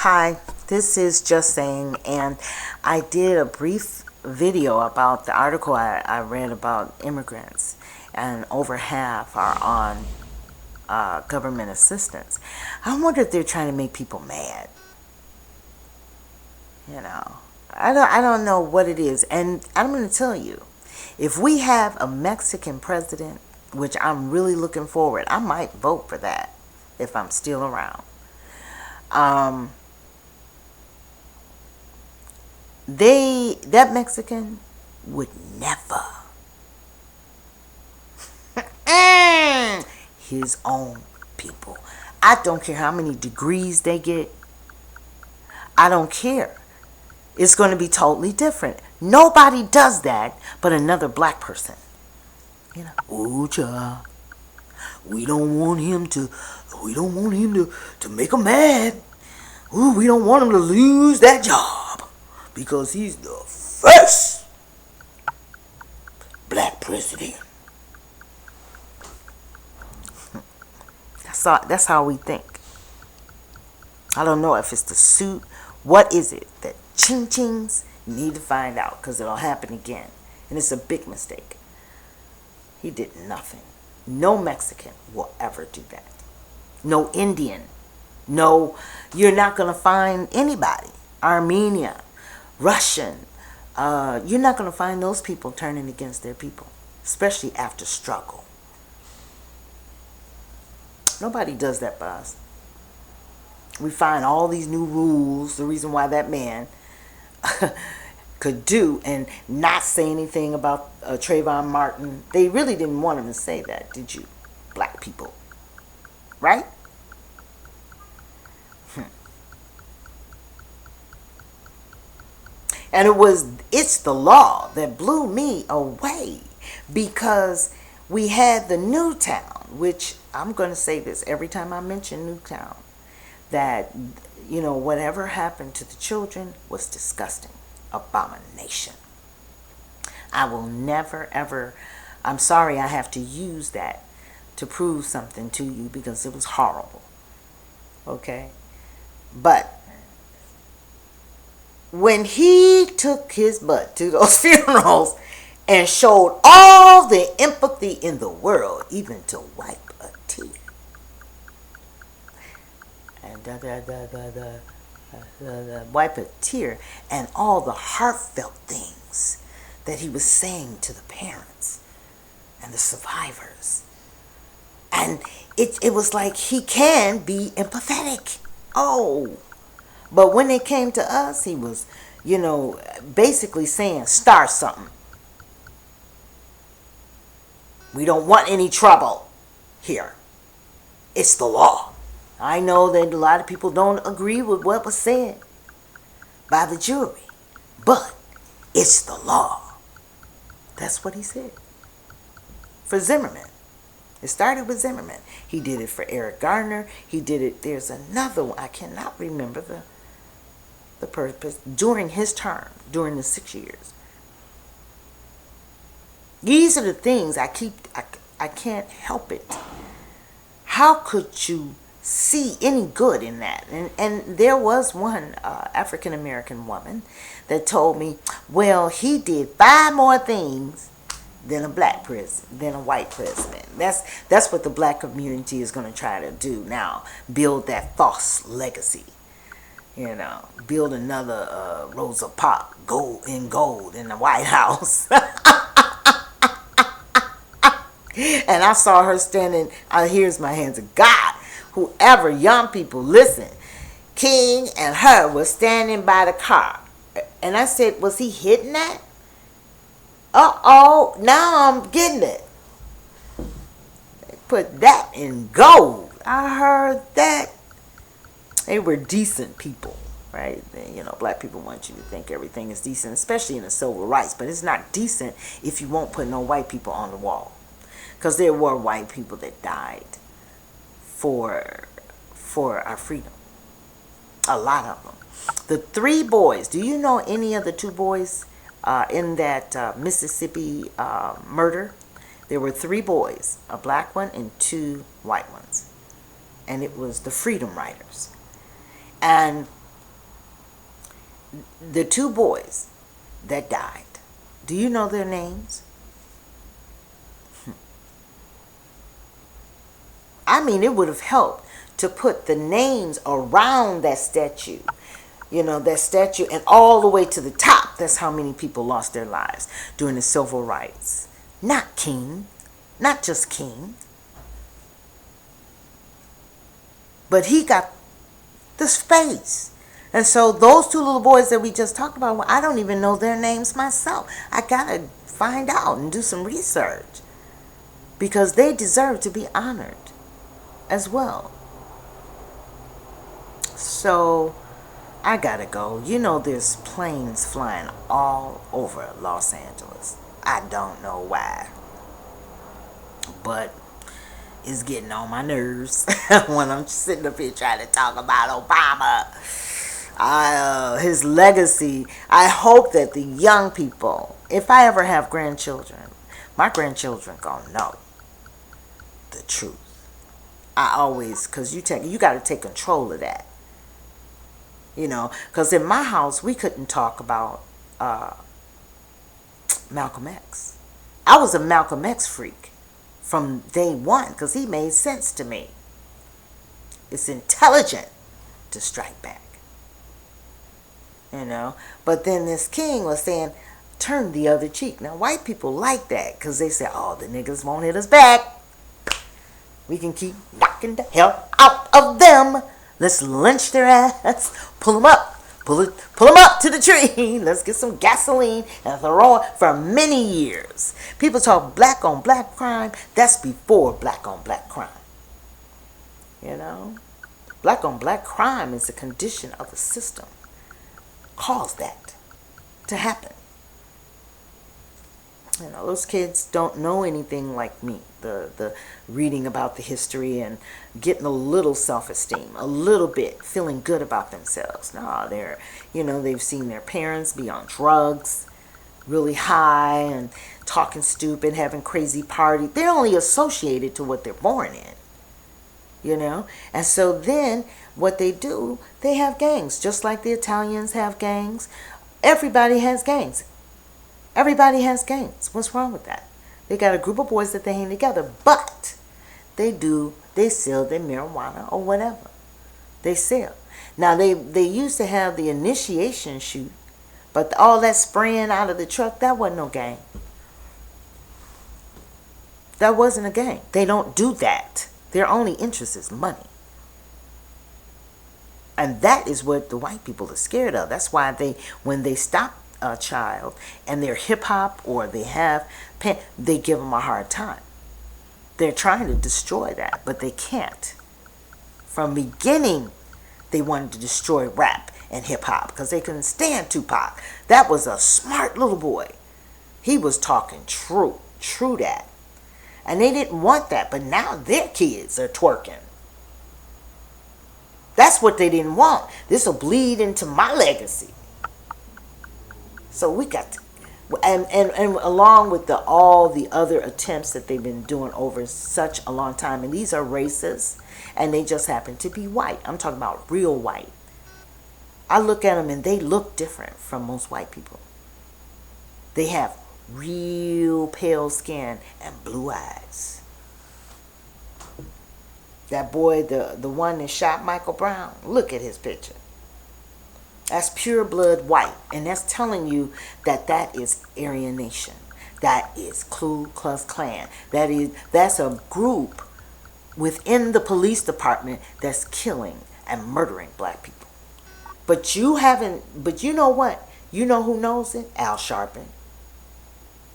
Hi, this is Just Saying, and I did a brief video about the article I read about immigrants, and over half are on government assistance. I wonder if they're trying to make people mad. You know, I don't know what it is, and I'm going to tell you, if we have a Mexican president, which I'm really looking forward, I might vote for that if I'm still around. That Mexican would never his own people. I don't care how many degrees they get. I don't care. It's going to be totally different. Nobody does that but another black person. Oh, child. We don't want him to make them mad. Ooh, we don't want him to lose that job because he's the first black president. That's how we think. I don't know if it's the suit. What is it? The ching-chings? You need to find out because it'll happen again. And it's a big mistake. He did nothing. No Mexican will ever do that. No Indian. No, you're not going to find anybody. Armenia, Russian. You're not going to find those people turning against their people, especially after struggle. Nobody does that by us. We find all these new rules, the reason why that man could do and not say anything about Trayvon Martin. They really didn't want him to say that, did you? Black people. Right? And it's the law that blew me away because we had the Newtown, which I'm going to say this every time I mention Newtown, that, whatever happened to the children was disgusting. Abomination. I will never, ever, I'm sorry I have to use that to prove something to you because it was horrible. Okay? But when he took his butt to those funerals and showed all the empathy in the world, even to wipe a tear, and wipe a tear, and all the heartfelt things that he was saying to the parents and the survivors, and it was like he can be empathetic. Oh. But when it came to us, he was, basically saying, start something. We don't want any trouble here. It's the law. I know that a lot of people don't agree with what was said by the jury, but it's the law. That's what he said. For Zimmerman. It started with Zimmerman. He did it for Eric Garner. He did it. There's another one. I cannot remember the purpose during his term, during the 6 years. These are the things I can't help it. How could you see any good in that? And there was one African American woman that told me, well, he did 5 more things than a black president, than a white president. That's what the black community is going to try to do now. Build that false legacy. Build another Rosa Parks gold in the White House. And I saw her standing, here's my hands of God. Whoever, young people, listen. King and her was standing by the car. And I said, was he hitting that? Uh-oh, now I'm getting it. They put that in gold. I heard that. They were decent people, right? Black people want you to think everything is decent, especially in the civil rights. But it's not decent if you won't put no white people on the wall. Because there were white people that died for our freedom. A lot of them. The 3 boys, do you know any of the 2 boys in that Mississippi murder? There were 3 boys, a black one and 2 white ones. And it was the Freedom Riders. And The two boys that died, do you know their names? I mean, it would have helped to put the names around that statue. You know, that statue, and all the way to the top. That's how many people lost their lives during the civil rights. Not King, not just King, but he got the space. And so those two little boys that we just talked about, well, I don't even know their names myself. I gotta find out and do some research because they deserve to be honored as well. So I gotta go. You know, there's planes flying all over Los Angeles. I don't know why, but it's getting on my nerves when I'm sitting up here trying to talk about Obama. His legacy. I hope that the young people, if I ever have grandchildren, my grandchildren gonna know the truth. I always, because you got to take control of that. You know, because in my house we couldn't talk about Malcolm X. I was a Malcolm X freak from day one because he made sense to me. It's intelligent to strike back. You know, but then this King was saying, turn the other cheek. Now, white people like that because they say, oh, the niggas won't hit us back. We can keep knocking the hell out of them. Let's lynch their ass. Pull them up. Pull them up to the tree. Let's get some gasoline and throw it for many years. People talk black on black crime. That's before black on black crime. You know? Black on black crime is a condition of the system. Cause that to happen. You know, those kids don't know anything like me. The reading about the history and getting a little self-esteem, a little bit, feeling good about themselves. No, they've seen their parents be on drugs, really high and talking stupid, having crazy parties. They're only associated to what they're born in. You know? And so then what they do, they have gangs, just like the Italians have gangs. Everybody has gangs. Everybody has gangs. What's wrong with that? They got a group of boys that they hang together, but they sell their marijuana or whatever. They sell. Now, they used to have the initiation shoot, but all that spraying out of the truck, that wasn't no gang. That wasn't a gang. They don't do that. Their only interest is money. And that is what the white people are scared of. That's why when they stop a child and they're hip hop or they have they give them a hard time. They're trying to destroy that, but they can't. From beginning, they wanted to destroy rap and hip hop because they couldn't stand Tupac. That was a smart little boy. He was talking true that. And they didn't want that, but now their kids are twerking. That's what they didn't want. This will bleed into my legacy. So we got to, and along with all the other attempts that they've been doing over such a long time, and these are racist, and they just happen to be white. I'm talking about real white. I look at them and they look different from most white people. They have real pale skin and blue eyes. That boy, the one that shot Michael Brown, look at his picture. That's pure blood white. And that's telling you that is Aryan Nation. That is Ku Klux Klan. That's a group within the police department that's killing and murdering black people. But you know what? You know who knows it? Al Sharpton.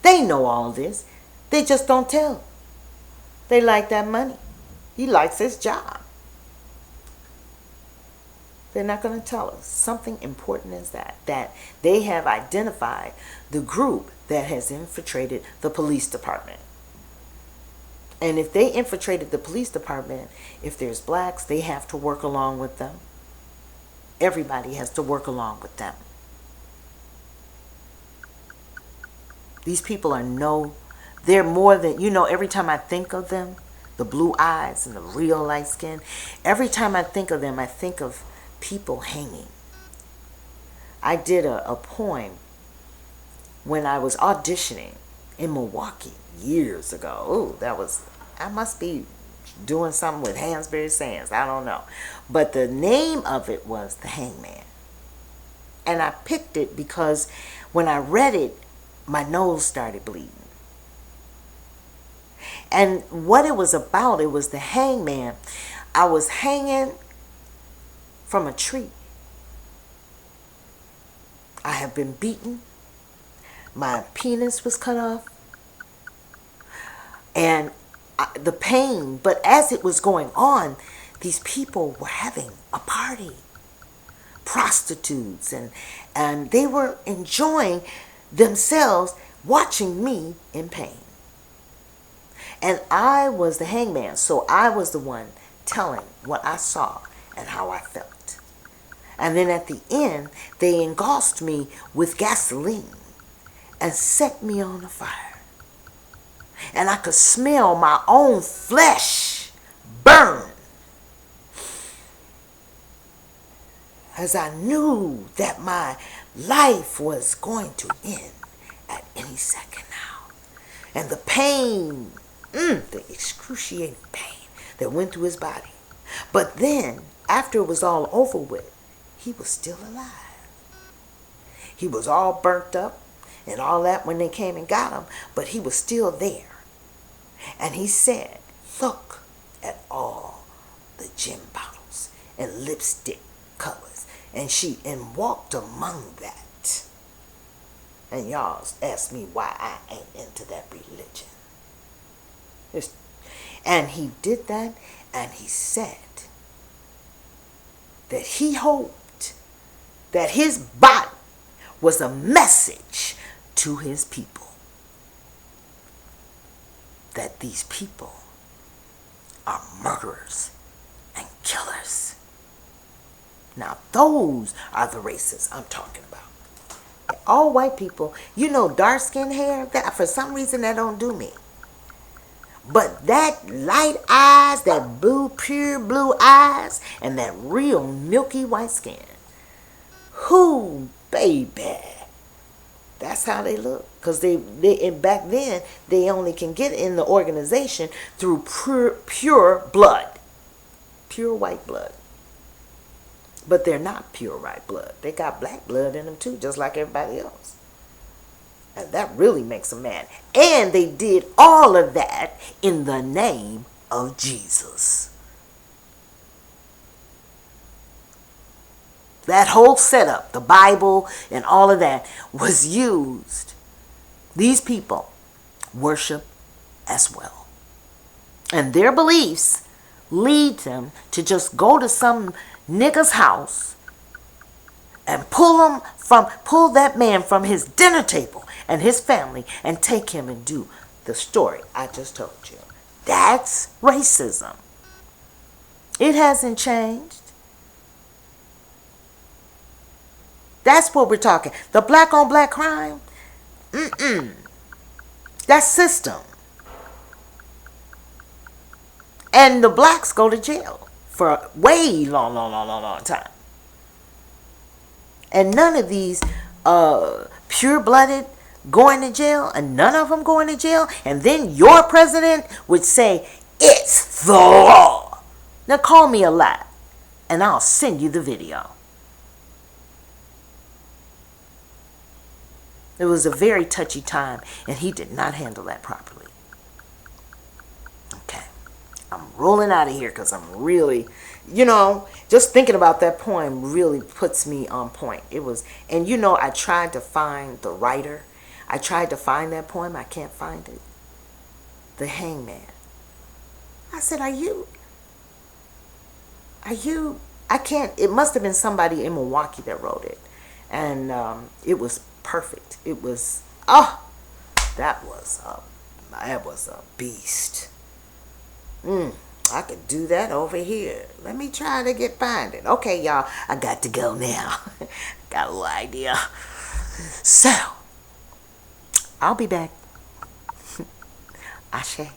They know all this. They just don't tell. They like that money. He likes his job. They're not going to tell us. Something important is that they have identified the group that has infiltrated the police department. And if they infiltrated the police department, if there's blacks, they have to work along with them. Everybody has to work along with them. These people they're more than, every time I think of them, the blue eyes and the real light skin, every time I think of them, I think of people hanging. I did a poem when I was auditioning in Milwaukee years ago. Ooh, I must be doing something with Hansberry Sands. I don't know. But the name of it was The Hangman. And I picked it because when I read it, my nose started bleeding. And what it was about, it was the hangman. I was hanging from a tree. I have been beaten. My penis was cut off. And the pain, but as it was going on, these people were having a party. Prostitutes, and they were enjoying themselves watching me in pain. And I was the hangman, so I was the one telling what I saw and how I felt. And then at the end, they engulfed me with gasoline and set me on the fire. And I could smell my own flesh burn, as I knew that my life was going to end at any second now. And the pain, the excruciating pain that went through his body. But then, after it was all over with, he was still alive. He was all burnt up and all that when they came and got him, but he was still there. And he said, look at all the gin bottles and lipstick colors. And walked among that. And y'all ask me why I ain't into that religion. And he did that, and he said that he hoped that his body was a message to his people. That these people are murderers and killers. Now, those are the racists I'm talking about. All white people, dark skin hair, that for some reason that don't do me. But that light eyes, that pure blue eyes, and that real milky white skin. Who, baby? That's how they look. Because and back then, they only can get in the organization through pure blood. Pure white blood. But they're not pure white blood. They got black blood in them too, just like everybody else. And that really makes them mad. And they did all of that in the name of Jesus. That whole setup, the Bible and all of that, was used. These people worship as well. And their beliefs lead them to just go to some nigga's house and pull that man from his dinner table and his family and take him and do the story I just told you. That's racism. It hasn't changed. That's what we're talking. The black on black crime. That's system. And the blacks go to jail for a way long time. And none of these pure-blooded going to jail, and none of them going to jail, and then your president would say, it's the law. Now call me a lie, and I'll send you the video. It was a very touchy time, and he did not handle that properly. Okay. I'm rolling out of here because I'm really, just thinking about that poem really puts me on point. It was, and I tried to find the writer. I tried to find that poem. I can't find it. The Hangman. I said, are you, I can't, it must have been somebody in Milwaukee that wrote it. And it was perfect. It was, that was a beast. I could do that over here. Let me try to find it. Okay, y'all, I got to go now. Got a little idea. So, I'll be back. Ashe.